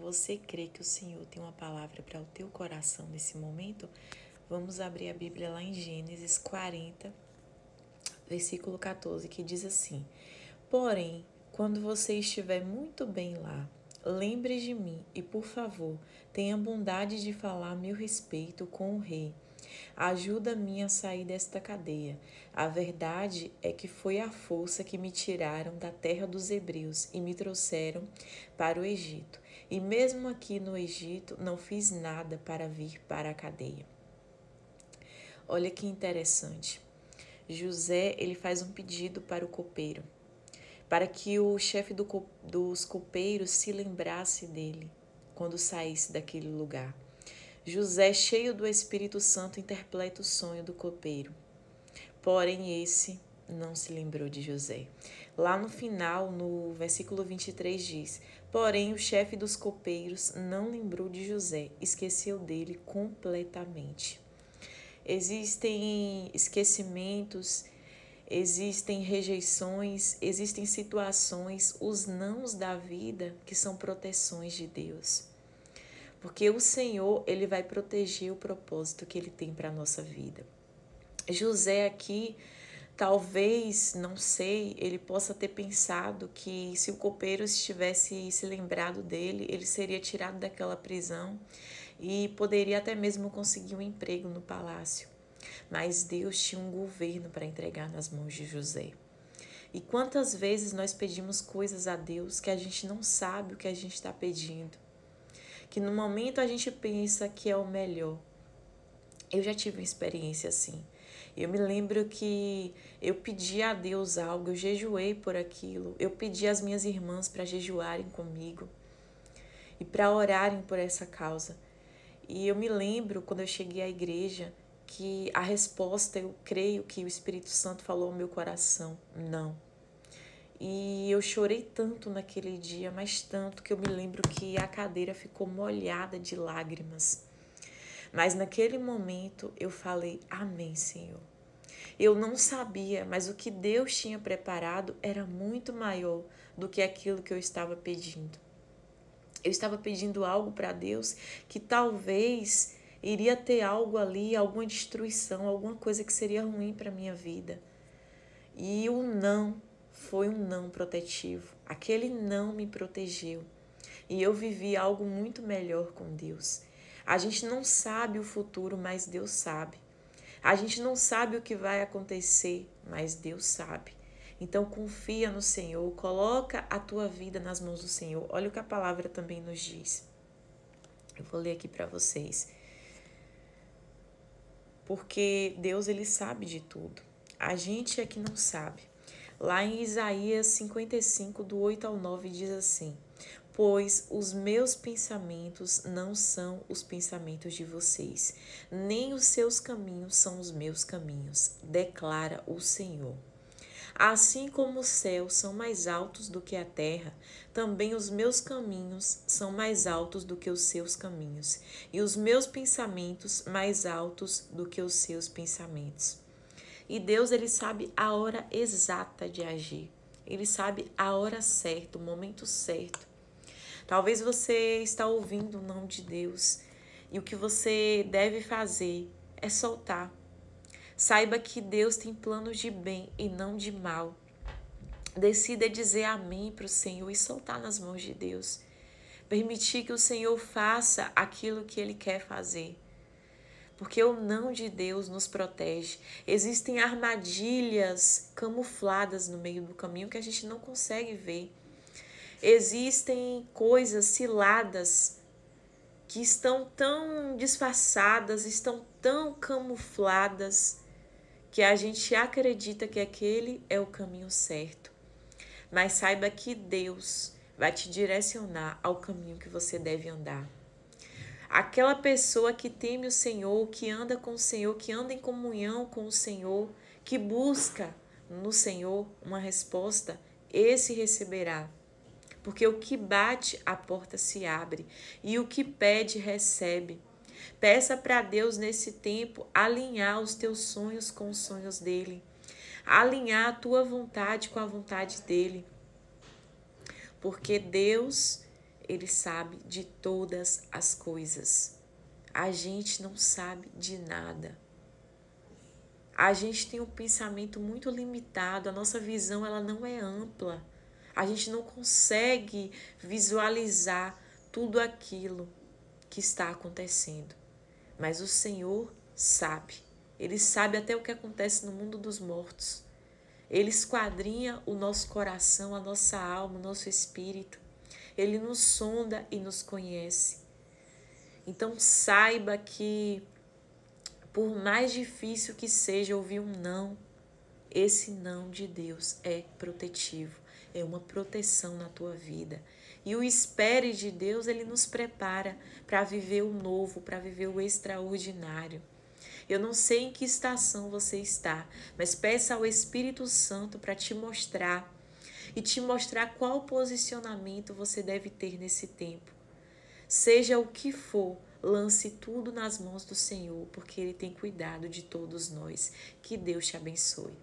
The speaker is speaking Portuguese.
Você crê que o Senhor tem uma palavra para o teu coração nesse momento? Vamos abrir a Bíblia lá em Gênesis 40, versículo 14, que diz assim: Porém, quando você estiver muito bem lá, lembre de mim e, por favor, tenha bondade de falar a meu respeito com o rei. Ajuda-me a sair desta cadeia. A verdade é que foi à força que me tiraram da terra dos hebreus e me trouxeram para o Egito. E mesmo aqui no Egito não fiz nada para vir para a cadeia. Olha que interessante. José, ele faz um pedido para o copeiro, para que o chefe dos copeiros se lembrasse dele quando saísse daquele lugar. José, cheio do Espírito Santo, interpreta o sonho do copeiro. Porém, esse não se lembrou de José. Lá no final, no versículo 23 diz: Porém, o chefe dos copeiros não lembrou de José, esqueceu dele completamente. Existem esquecimentos, existem rejeições, existem situações, os nãos da vida que são proteções de Deus. Porque o Senhor, ele vai proteger o propósito que ele tem para a nossa vida. José aqui, talvez, não sei, ele possa ter pensado que se o copeiro estivesse se lembrado dele, ele seria tirado daquela prisão e poderia até mesmo conseguir um emprego no palácio. Mas Deus tinha um governo para entregar nas mãos de José. E quantas vezes nós pedimos coisas a Deus que a gente não sabe o que a gente está pedindo? Que no momento a gente pensa que é o melhor. Eu já tive uma experiência assim. Eu me lembro que eu pedi a Deus algo, eu jejuei por aquilo, eu pedi às minhas irmãs para jejuarem comigo e para orarem por essa causa. E eu me lembro, quando eu cheguei à igreja, que a resposta, eu creio que o Espírito Santo falou ao meu coração: não. E eu chorei tanto naquele dia, mas tanto, que eu me lembro que a cadeira ficou molhada de lágrimas. Mas naquele momento eu falei: amém, Senhor. Eu não sabia, mas o que Deus tinha preparado era muito maior do que aquilo que eu estava pedindo. Eu estava pedindo algo para Deus que talvez iria ter algo ali, alguma destruição, alguma coisa que seria ruim para a minha vida. E o não foi um não protetivo. Aquele não me protegeu. E eu vivi algo muito melhor com Deus. A gente não sabe o futuro, mas Deus sabe. A gente não sabe o que vai acontecer, mas Deus sabe. Então confia no Senhor, coloca a tua vida nas mãos do Senhor. Olha o que a palavra também nos diz. Eu vou ler aqui para vocês. Porque Deus, ele sabe de tudo. A gente é que não sabe. Lá em Isaías 55, do 8 ao 9, diz assim: Pois os meus pensamentos não são os pensamentos de vocês, nem os seus caminhos são os meus caminhos, declara o Senhor. Assim como os céus são mais altos do que a terra, também os meus caminhos são mais altos do que os seus caminhos, e os meus pensamentos mais altos do que os seus pensamentos. E Deus, ele sabe a hora exata de agir. Ele sabe a hora certa, o momento certo. Talvez você está ouvindo o não de Deus e o que você deve fazer é soltar. Saiba que Deus tem planos de bem e não de mal. Decida dizer amém para o Senhor e soltar nas mãos de Deus. Permitir que o Senhor faça aquilo que Ele quer fazer. Porque o não de Deus nos protege. Existem armadilhas camufladas no meio do caminho que a gente não consegue ver. Existem coisas, ciladas, que estão tão disfarçadas, estão tão camufladas, que a gente acredita que aquele é o caminho certo. Mas saiba que Deus vai te direcionar ao caminho que você deve andar. Aquela pessoa que teme o Senhor, que anda com o Senhor, que anda em comunhão com o Senhor, que busca no Senhor uma resposta, esse receberá. Porque o que bate, a porta se abre, e o que pede, recebe. Peça para Deus nesse tempo alinhar os teus sonhos com os sonhos dele, alinhar a tua vontade com a vontade dele. Porque Deus, Ele sabe de todas as coisas. A gente não sabe de nada. A gente tem um pensamento muito limitado, a nossa visão ela não é ampla. A gente não consegue visualizar tudo aquilo que está acontecendo. Mas o Senhor sabe. Ele sabe até o que acontece no mundo dos mortos. Ele esquadrinha o nosso coração, a nossa alma, o nosso espírito. Ele nos sonda e nos conhece. Então saiba que, por mais difícil que seja ouvir um não, esse não de Deus é protetivo, é uma proteção na tua vida. E o espere de Deus, ele nos prepara para viver o novo, para viver o extraordinário. Eu não sei em que estação você está, mas peça ao Espírito Santo para te mostrar e te mostrar qual posicionamento você deve ter nesse tempo. Seja o que for, lance tudo nas mãos do Senhor, porque Ele tem cuidado de todos nós. Que Deus te abençoe.